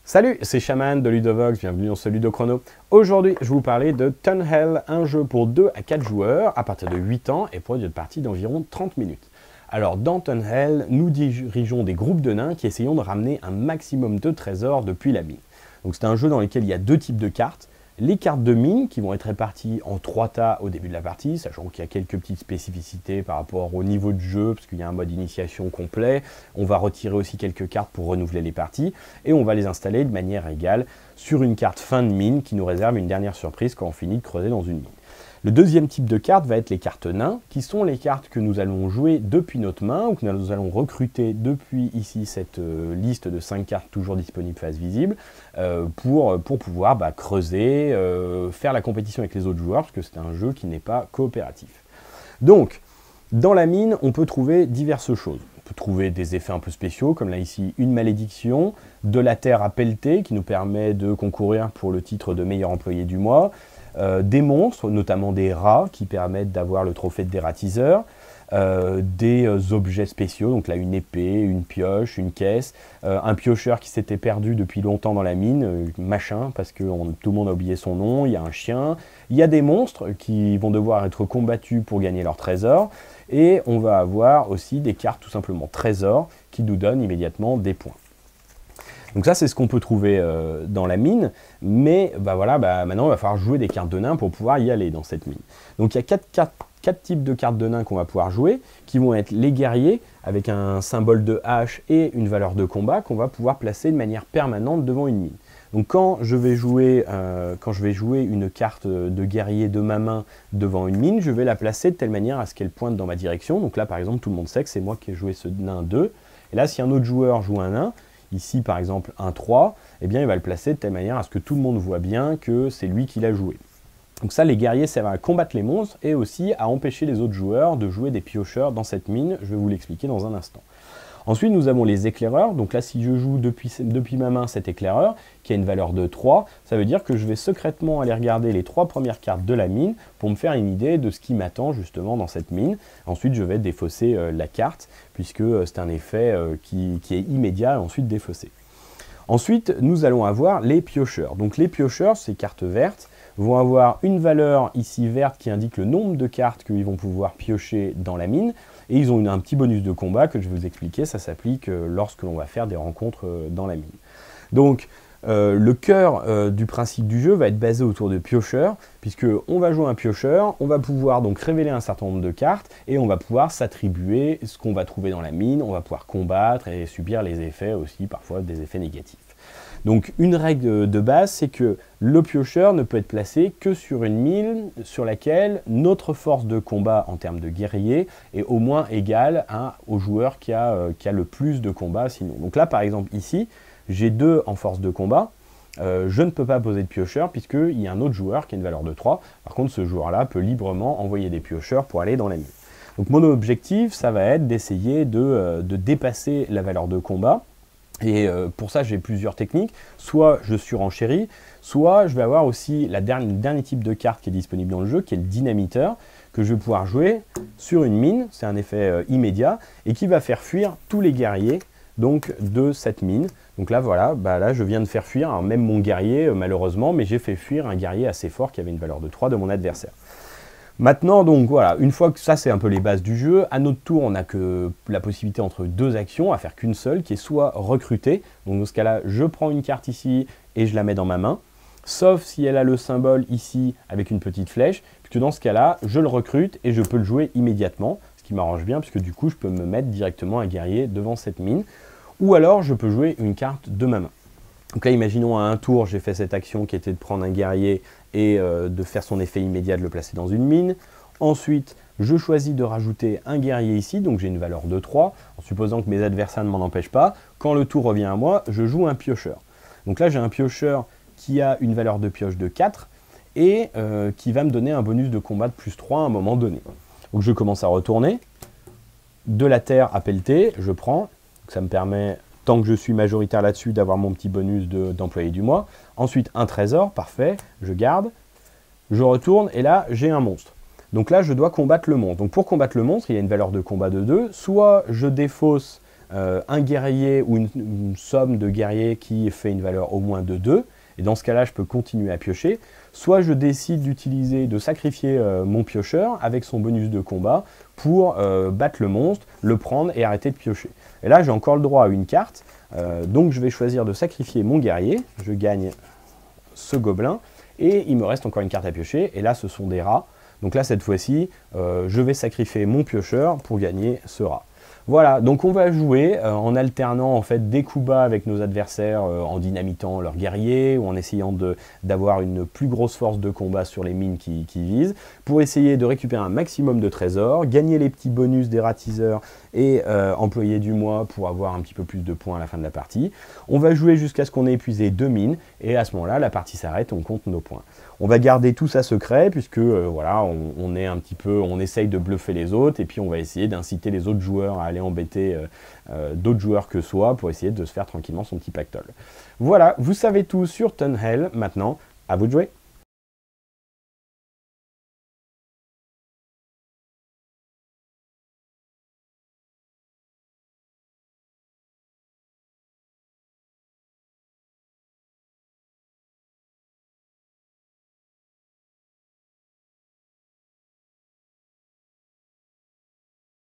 Salut, c'est Shaman de Ludovox, bienvenue dans ce Ludochrono. Aujourd'hui, je vais vous parler de Tunhell, un jeu pour 2 à 4 joueurs à partir de 8 ans et pour une partie d'environ 30 minutes. Alors dans Tunhell, nous dirigeons des groupes de nains qui essayons de ramener un maximum de trésors depuis la mine. Donc c'est un jeu dans lequel il y a deux types de cartes. Les cartes de mine qui vont être réparties en 3 tas au début de la partie, sachant qu'il y a quelques petites spécificités par rapport au niveau de jeu, parce qu'il y a un mode initiation complet. On va retirer aussi quelques cartes pour renouveler les parties, et on va les installer de manière égale sur une carte fin de mine qui nous réserve une dernière surprise quand on finit de creuser dans une mine. Le deuxième type de carte va être les cartes nains, qui sont les cartes que nous allons jouer depuis notre main, ou que nous allons recruter depuis ici cette liste de 5 cartes toujours disponibles face visible, pour pouvoir creuser, faire la compétition avec les autres joueurs, parce que c'est un jeu qui n'est pas coopératif. Donc, dans la mine, on peut trouver diverses choses. On peut trouver des effets un peu spéciaux, comme là ici, une malédiction, de la terre à pelleter, qui nous permet de concourir pour le titre de meilleur employé du mois, des monstres, notamment des rats, qui permettent d'avoir le trophée de dératiseur, des objets spéciaux, donc là une épée, une pioche, une caisse, un piocheur qui s'était perdu depuis longtemps dans la mine, machin, parce que tout le monde a oublié son nom, il y a un chien, il y a des monstres qui vont devoir être combattus pour gagner leur trésor, et on va avoir aussi des cartes tout simplement trésors qui nous donnent immédiatement des points. Donc ça, c'est ce qu'on peut trouver dans la mine, mais maintenant, il va falloir jouer des cartes de nains pour pouvoir y aller dans cette mine. Donc il y a quatre types de cartes de nains qu'on va pouvoir jouer, qui vont être les guerriers, avec un symbole de hache et une valeur de combat, qu'on va pouvoir placer de manière permanente devant une mine. Donc quand je vais jouer une carte de guerrier de ma main devant une mine, je vais la placer de telle manière à ce qu'elle pointe dans ma direction. Donc là, par exemple, tout le monde sait que c'est moi qui ai joué ce nain 2. Et là, si un autre joueur joue un nain, ici par exemple un 3, eh bien il va le placer de telle manière à ce que tout le monde voit bien que c'est lui qui l'a joué. Donc ça, les guerriers servent à combattre les monstres et aussi à empêcher les autres joueurs de jouer des piocheurs dans cette mine. Je vais vous l'expliquer dans un instant. Ensuite, nous avons les éclaireurs. Donc là, si je joue depuis ma main cet éclaireur, qui a une valeur de 3, ça veut dire que je vais secrètement aller regarder les 3 premières cartes de la mine pour me faire une idée de ce qui m'attend justement dans cette mine. Ensuite, je vais défausser la carte, puisque c'est un effet qui est immédiat et ensuite défaussé. Ensuite, nous allons avoir les piocheurs. Donc les piocheurs, ces cartes vertes, vont avoir une valeur ici verte qui indique le nombre de cartes qu'ils vont pouvoir piocher dans la mine. Et ils ont un petit bonus de combat que je vais vous expliquer. Ça s'applique lorsque l'on va faire des rencontres dans la mine. Donc le cœur du principe du jeu va être basé autour de piocheurs, puisqu'on va jouer un piocheur, on va pouvoir donc révéler un certain nombre de cartes, et on va pouvoir s'attribuer ce qu'on va trouver dans la mine, on va pouvoir combattre et subir les effets aussi, parfois des effets négatifs. Donc une règle de base, c'est que le piocheur ne peut être placé que sur une mine sur laquelle notre force de combat en termes de guerrier est au moins égale au joueur qui a le plus de combat sinon. Donc là par exemple ici, j'ai 2 en force de combat, je ne peux pas poser de piocheur puisqu'il y a un autre joueur qui a une valeur de 3. Par contre ce joueur-là peut librement envoyer des piocheurs pour aller dans la mine. Donc mon objectif, ça va être d'essayer de dépasser la valeur de combat. Et pour ça, j'ai plusieurs techniques. Soit je surenchéris, soit je vais avoir aussi le dernier type de carte qui est disponible dans le jeu, qui est le dynamiteur, que je vais pouvoir jouer sur une mine. C'est un effet immédiat et qui va faire fuir tous les guerriers donc, de cette mine. Donc là, voilà, là, je viens de faire fuir même mon guerrier, malheureusement, mais j'ai fait fuir un guerrier assez fort qui avait une valeur de 3 de mon adversaire. Maintenant, donc voilà, une fois que ça c'est un peu les bases du jeu, à notre tour on n'a que la possibilité entre 2 actions, à faire qu'une seule, qui est soit recruter, donc dans ce cas-là je prends une carte ici et je la mets dans ma main, sauf si elle a le symbole ici avec une petite flèche, puisque dans ce cas-là je le recrute et je peux le jouer immédiatement, ce qui m'arrange bien puisque du coup je peux me mettre directement un guerrier devant cette mine, ou alors je peux jouer une carte de ma main. Donc là, imaginons à un tour, j'ai fait cette action qui était de prendre un guerrier et de faire son effet immédiat, de le placer dans une mine. Ensuite, je choisis de rajouter un guerrier ici, donc j'ai une valeur de 3, en supposant que mes adversaires ne m'en empêchent pas. Quand le tour revient à moi, je joue un piocheur. Donc là, j'ai un piocheur qui a une valeur de pioche de 4 et qui va me donner un bonus de combat de plus 3 à un moment donné. Donc je commence à retourner. De la terre à pelleter, je prends. Donc ça me permet, tant que je suis majoritaire là-dessus, d'avoir mon petit bonus d'employé du mois. Ensuite, un trésor, parfait, je garde. Je retourne et là, j'ai un monstre. Donc là, je dois combattre le monstre. Donc pour combattre le monstre, il y a une valeur de combat de 2. Soit je défausse un guerrier ou une somme de guerriers qui fait une valeur au moins de 2, et dans ce cas-là, je peux continuer à piocher. Soit je décide de sacrifier mon piocheur avec son bonus de combat pour battre le monstre, le prendre et arrêter de piocher. Et là, j'ai encore le droit à une carte, donc je vais choisir de sacrifier mon guerrier, je gagne ce gobelin, et il me reste encore une carte à piocher, et là, ce sont des rats. Donc là, cette fois-ci, je vais sacrifier mon piocheur pour gagner ce rat. Voilà, donc on va jouer en alternant en fait des coups bas avec nos adversaires, en dynamitant leurs guerriers ou en essayant d'avoir une plus grosse force de combat sur les mines qui visent, pour essayer de récupérer un maximum de trésors, gagner les petits bonus des ratiseurs et employés du mois pour avoir un petit peu plus de points à la fin de la partie. On va jouer jusqu'à ce qu'on ait épuisé 2 mines et à ce moment-là, la partie s'arrête, on compte nos points. On va garder tout ça secret puisque voilà, on essaye de bluffer les autres et puis on va essayer d'inciter les autres joueurs à aller embêter d'autres joueurs que soi pour essayer de se faire tranquillement son petit pactole. Voilà, vous savez tout sur Tunhell. Maintenant, à vous de jouer.